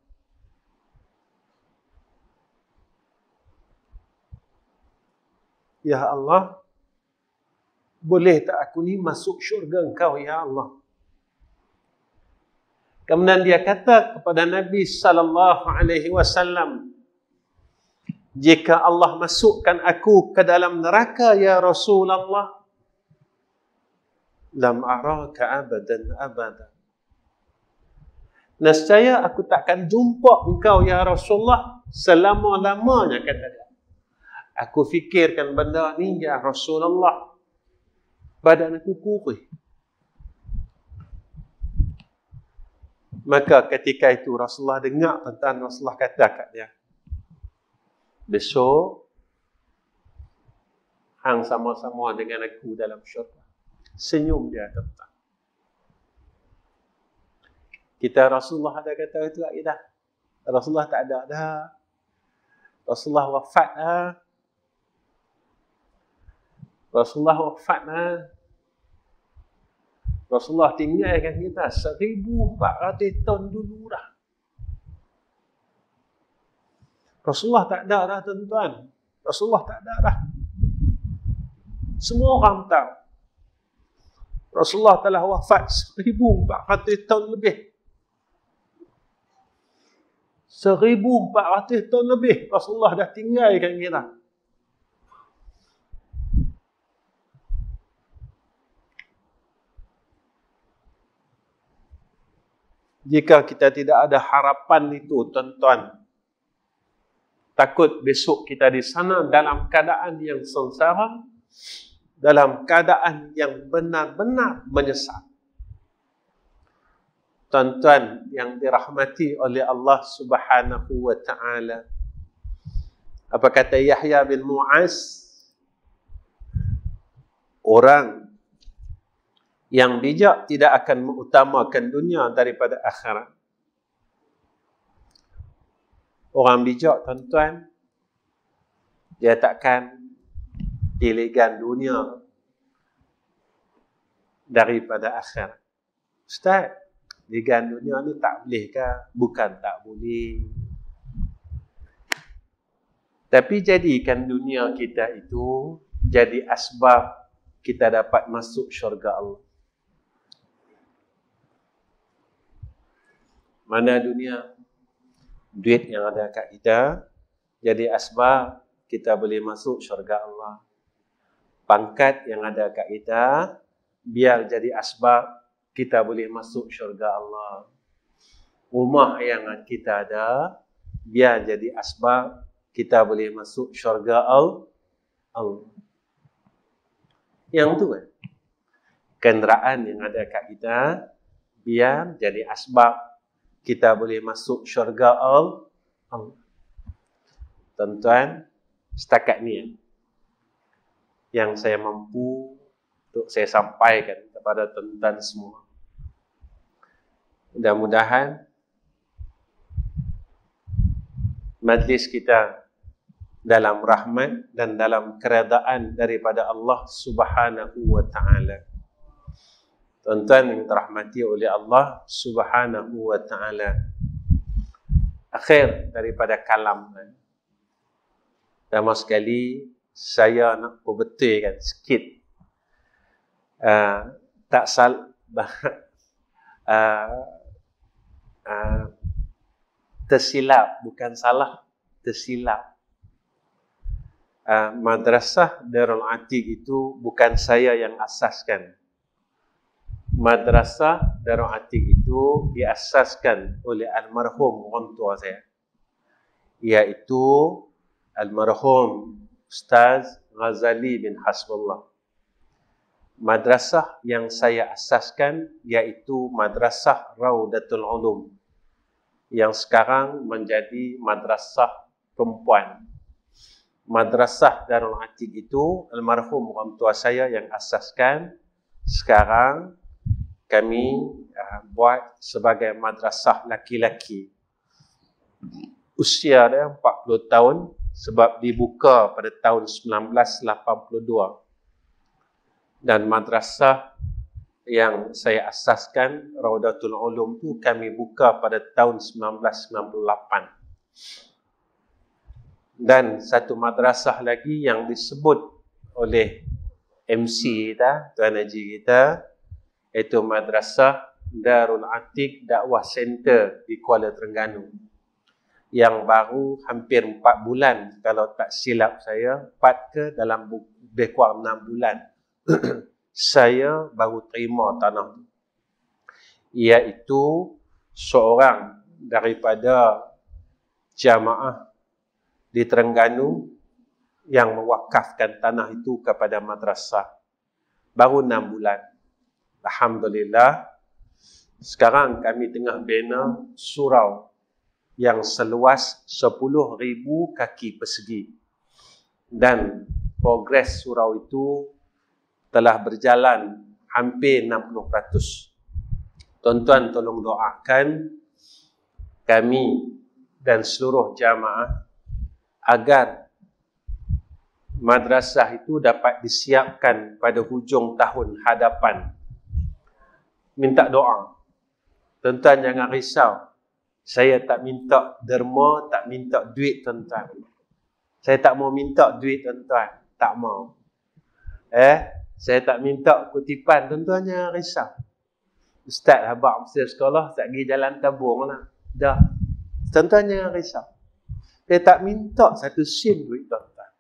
Ya Allah, boleh tak aku ni masuk syurga engkau, ya Allah? Kemudian dia kata kepada Nabi SAW, jika Allah masukkan aku ke dalam neraka, ya Rasulullah, lam araka abadan abada. Nescaya aku takkan jumpa engkau, ya Rasulullah, selama-lamanya, kata dia. Aku fikirkan benda ni, ya Rasulullah, badan aku kurih. Maka ketika itu Rasulullah dengar tentang Rasulullah kata kat dia, besok hang sama-sama dengan aku dalam syurga. Senyum dia tentang. Kita Rasulullah ada kata itu lagi dah. Rasulullah tak ada dah. Rasulullah wafat dah. Rasulullah wafat dah. Rasulullah tinggalkan kita 1400 tahun dulu dah. Rasulullah tak ada dah, tuan-tuan. Rasulullah tak ada dah. Semua orang tahu. Rasulullah telah wafat 1400 tahun lebih. 1400 tahun lebih Rasulullah dah tinggalkan kita. Jika kita tidak ada harapan itu, tuan-tuan, takut besok kita di sana dalam keadaan yang sengsara, dalam keadaan yang benar-benar menyesal. Tuan-tuan yang dirahmati oleh Allah Subhanahu wa ta'ala, apa kata Yahya bin Mu'az? Orang yang bijak tidak akan mengutamakan dunia daripada akhirat. Orang bijak, tuan-tuan, dia takkan pilihkan dunia daripada akhirat. Ustaz, pilihkan dunia ni tak boleh ke? Bukan tak boleh. Tapi jadikan dunia kita itu jadi asbab kita dapat masuk syurga Allah. Mana dunia? Duit yang ada kat kita jadi asbab kita boleh masuk syurga Allah. Pangkat yang ada kat kita biar jadi asbab kita boleh masuk syurga Allah. Rumah yang kita ada biar jadi asbab kita boleh masuk syurga Allah. Yang tu kan. Kenderaan yang ada kat kita biar jadi asbab kita boleh masuk syurga Allah. Tuan-tuan, setakat ni yang saya mampu untuk saya sampaikan kepada tuan-tuan semua. Mudah-mudahan majlis kita dalam rahmat dan dalam keredaan daripada Allah Subhanahu wa ta'ala. Tuan-tuan yang dirahmati oleh Allah Subhanahu wa ta'ala, akhir daripada kalam, pertama sekali saya nak perbetulkan sikit, tak tersilap, bukan salah, tersilap. Madrasah Darul Atiq itu bukan saya yang asaskan. Madrasah Darul Atiq itu diasaskan oleh almarhum orang tua saya, iaitu almarhum Ustaz Ghazali bin Hasbullah. Madrasah yang saya asaskan iaitu Madrasah Raudatul Ulum yang sekarang menjadi madrasah perempuan. Madrasah Darul Atiq itu almarhum orang tua saya yang asaskan. Sekarang kami buat sebagai madrasah laki-laki. Usia dia 40 tahun sebab dibuka pada tahun 1982. Dan madrasah yang saya asaskan, Raudatul Ulum tu kami buka pada tahun 1998. Dan satu madrasah lagi yang disebut oleh MC kita, Tuan Haji kita, iaitu Madrasah Darul Atiq Dakwah Center di Kuala Terengganu. Yang baru hampir 4 bulan, kalau tak silap saya, 4 ke dalam lebih kurang 6 bulan. Saya baru terima tanah itu. Iaitu seorang daripada jamaah di Terengganu yang mewakafkan tanah itu kepada madrasah. Baru 6 bulan. Alhamdulillah. Sekarang kami tengah bina surau yang seluas 10,000 kaki persegi. Dan progres surau itu telah berjalan hampir 60%. Tuan-tuan tolong doakan kami dan seluruh jamaah agar madrasah itu dapat disiapkan pada hujung tahun hadapan. Minta doa. Tuan-tuan jangan risau. Saya tak minta derma, tak minta duit tuan-tuan. Saya tak mau minta duit tuan-tuan. Tak mau. Saya tak minta kutipan. Tuan-tuan jangan risau. Ustaz habaq mesti sekolah, tak pergi jalan tabung lah. Dah. Tuan-tuan jangan risau. Saya tak minta satu sen duit tuan-tuan.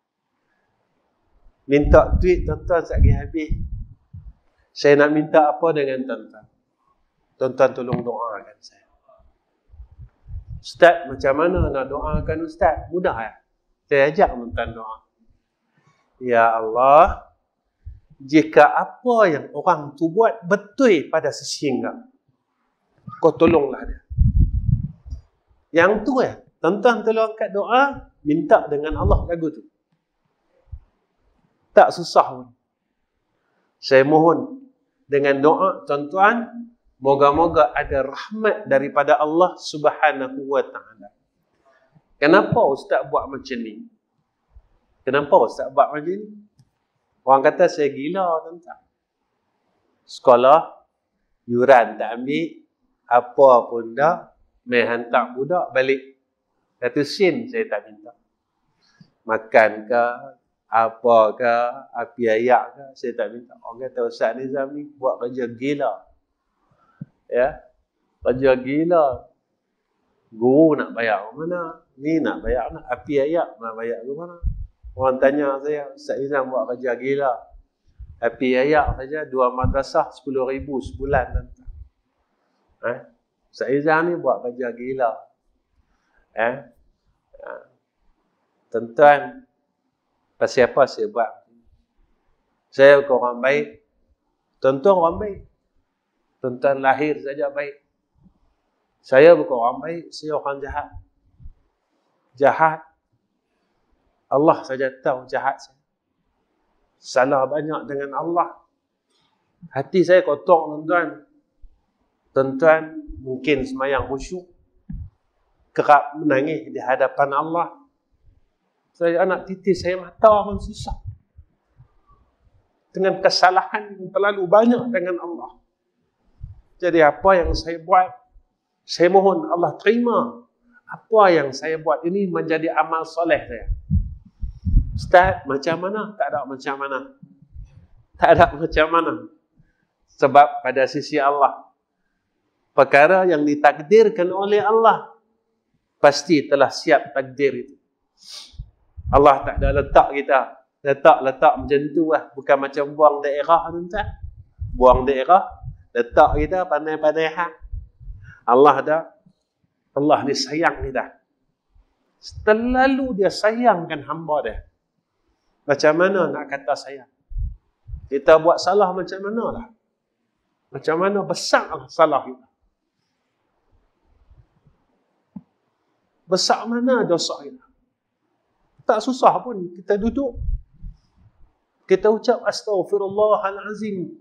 Minta duit tuan-tuan tak pergi habis. Saya nak minta apa dengan tuan-tuan? Tuan-tuan tolong doakan saya. Ustaz, macam mana nak doakan Ustaz? Mudah ya? Saya ajak tuan-tuan doa. Ya Allah, jika apa yang orang tu buat betul pada sehingga, kau tolonglah dia. Yang tu tuan-tuan tolong angkat doa, minta dengan Allah lagu tu. Tak susah pun. Saya mohon dengan doa tuan-tuan, moga-moga ada rahmat daripada Allah Subhanahu wa taala. Kenapa Ustaz buat macam ni? Kenapa Ustaz buat macam ni? Orang kata saya gila tuan-tuan. Sekolah, yuran tak ambil, apa pun dah, main hantar budak balik. Satu sen saya tak minta. Makan ke, apa ke, api ayak ke, saya tak minta. Orang kata Ustaz Nizam ni buat kerja gila. Ya, kerja gila. Guru nak bayar ke mana? Ni nak bayar mana? Api ayak nak bayar ke mana? Orang tanya saya, Ustaz Nizam buat kerja gila. Api ayak saja 2 madrasah 10,000 sebulan. Ustaz Nizam ni buat kerja gila. Tuan-tuan, pasal apa saya buat? Saya bukan orang baik. Tuan-tuan orang baik. Tuan-tuan lahir saja baik. Saya bukan orang baik, saya orang jahat. Jahat. Allah saja tahu jahat saya. Salah banyak dengan Allah. Hati saya kotor tuan-tuan. Tuan-tuan mungkin semayang khusyuk. Kerap menangis di hadapan Allah. Saya anak titis saya mata pun susah. Dengan kesalahan yang terlalu banyak dengan Allah. Jadi apa yang saya buat, saya mohon Allah terima. Apa yang saya buat ini menjadi amal soleh saya. Ustaz, macam mana? Tak ada macam mana. Tak ada macam mana. Sebab pada sisi Allah, perkara yang ditakdirkan oleh Allah, pasti telah siap takdir itu. Allah tak ada letak kita. Letak macam tu lah. Bukan macam buang daerah tuan-tuan. Buang daerah, letak kita pandai-pandai hak. Allah ni sayang kita. Terlalu dia sayangkan hamba dia. Macam mana nak kata sayang? Kita buat salah macam mana lah? Macam mana besarlah salah kita? Besar mana dosa kita? Tak susah pun kita duduk. Kita ucap astaghfirullahalazim.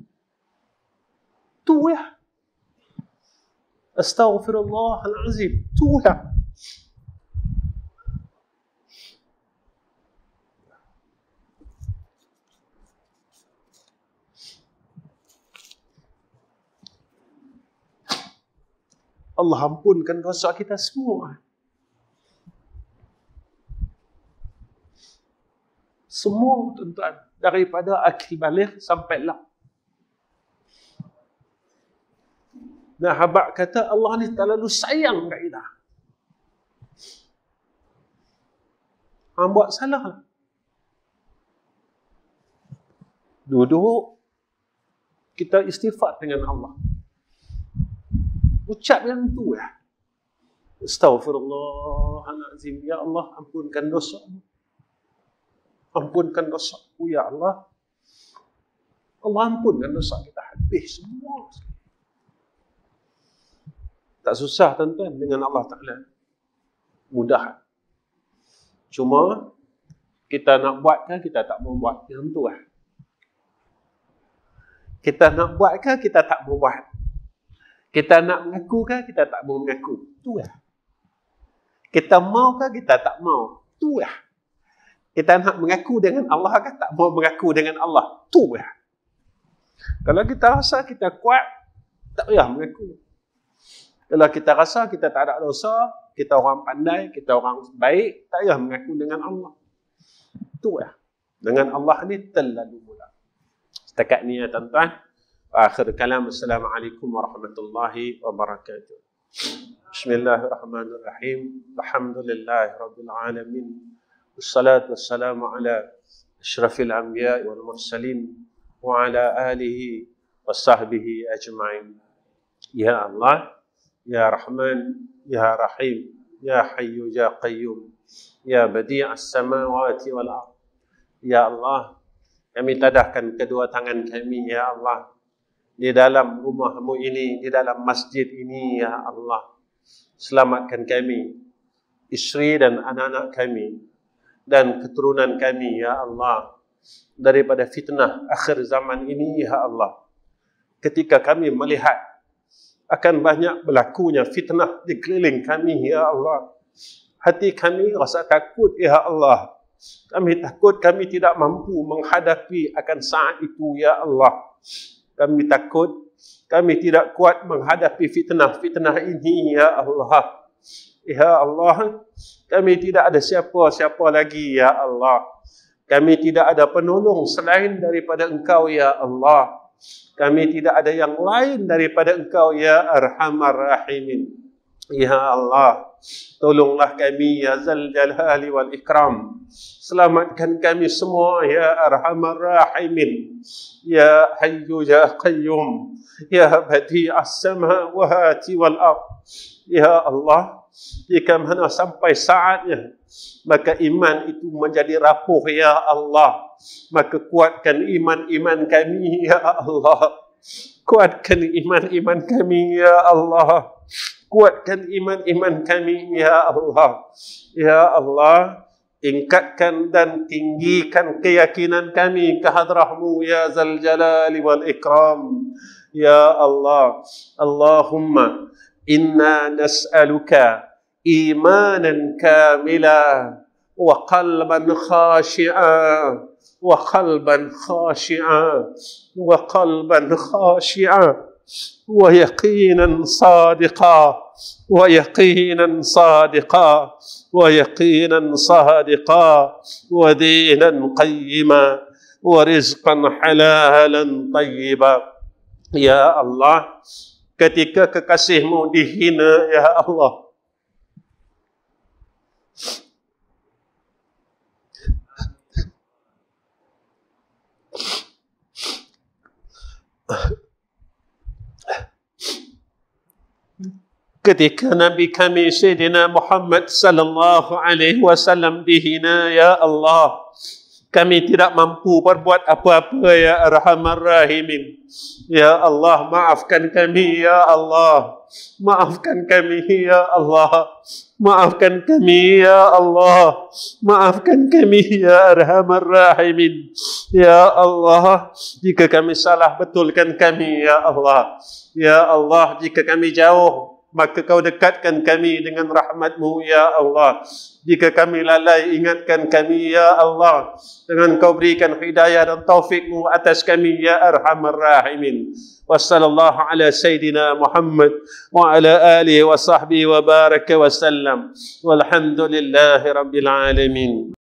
Tu ya. Astaghfirullahalazim. Tu ya. Allah ampunkan dosa kita semua. Semua, tuan-tuan. Daripada akil baligh sampai lah. Dan habak kata Allah ni terlalu sayang kat kita. Hang buat salah lah. Duduk. Kita istighfar dengan Allah. Ucap yang tu ya. Astaghfirullahalazim. Ya Allah, ampunkan dosa. Ampunkan dosaku, ya Allah. Allah ampunkan dosa kita. Habis semua. Tak susah, tuan-tuan, dengan Allah Ta'ala. Mudah. Cuma, kita nak buat ke, kita tak mau buat. Yang tu lah. Kita nak buat ke, kita tak mau buat. Kita nak mengaku ke, kita tak mau mengaku. Tu lah. Kita mau ke, kita tak mau. Tu lah. Kita nak mengaku dengan Allah ke, tak mau mengaku dengan Allah. Tu lah. Kalau kita rasa kita kuat, tak payah mengaku. Kalau kita rasa kita tak ada dosa, kita orang pandai, kita orang baik, tak payah mengaku dengan Allah. Tu lah. Dengan Allah ni terlalu mudah. Setakat ni ya tuan-tuan. Akhir kalam. Assalamualaikum warahmatullahi wabarakatuh. Bismillahirrahmanirrahim. Alhamdulillahi rabbil alamin. Wassalatu wassalamu ala asyrafil anbiya wal mursalin wa ala alihi wa sahbihi ajma'in. Ya Allah, Ya Rahman, Ya Rahim, Ya Hayyu, Ya Qayyum, Ya Badi'as samawati wal ard. Ya Allah, kami tadahkan kedua tangan kami, Ya Allah, di dalam rumahmu ini, di dalam masjid ini, Ya Allah. Selamatkan kami, isteri dan anak-anak kami, dan keturunan kami, Ya Allah, daripada fitnah akhir zaman ini, Ya Allah. Ketika kami melihat akan banyak berlakunya fitnah di keliling kami, Ya Allah, hati kami rasa takut, Ya Allah. Kami takut kami tidak mampu menghadapi akan saat itu, Ya Allah. Kami takut kami tidak kuat menghadapi fitnah-fitnah ini, Ya Allah. Ya Allah, kami tidak ada siapa-siapa lagi, Ya Allah. Kami tidak ada penolong selain daripada Engkau, Ya Allah. Kami tidak ada yang lain daripada Engkau, Ya Arhamar Rahimin. Ya Allah, tolonglah kami, Ya Zal Jalali wal Ikram. Selamatkan kami semua, Ya Arhamar Rahimin. Ya Hayyu, Ya Qayyum, Ya Badi'as samawati wal ard. Ya Allah, jika mana sampai saatnya, maka iman itu menjadi rapuh, Ya Allah. Maka kuatkan iman-iman kami, Ya Allah. Kuatkan iman-iman kami, Ya Allah. Kuatkan iman-iman kami, Ya Allah. Ya Allah, tingkatkan dan tinggikan keyakinan kami ke hadrah-Mu, Ya Zal Jalali wal Ikram. Ya Allah, Allahumma inna nas'aluka imanan kamila wa qalban khashi'a wa qalban khashi'a wa qalban khashi'a wa yaqinan sadiqa wa yaqinan sadiqa wa yaqinan sadiqa wa dinan qayyima wa rizqan halalan tayyiba. Ya Allah, ketika kekasih-Mu dihina, Ya Allah, ketika Nabi kami Sayyidina Muhammad sallallahu alaihi wasallam dihina, ya Allah, kami tidak mampu berbuat apa-apa, ya Arhamar Rahimin. Ya Allah, maafkan kami, ya Allah. Maafkan kami, ya Allah. Maafkan kami, ya Allah. Maafkan kami, ya Arhamar Rahimin. Ya Allah, jika kami salah, betulkan kami, ya Allah. Ya Allah, jika kami jauh, maka kau dekatkan kami dengan rahmat-Mu, ya Allah. Jika kami lalai, ingatkan kami, ya Allah, dengan kau berikan hidayah dan taufik-Mu atas kami, ya Arhamar Rahimin. Wassallallahu ala Sayyidina Muhammad wa ala alihi wa sahbihi wa baraka wa sallam. Walhamdulillahi Rabbil Alamin.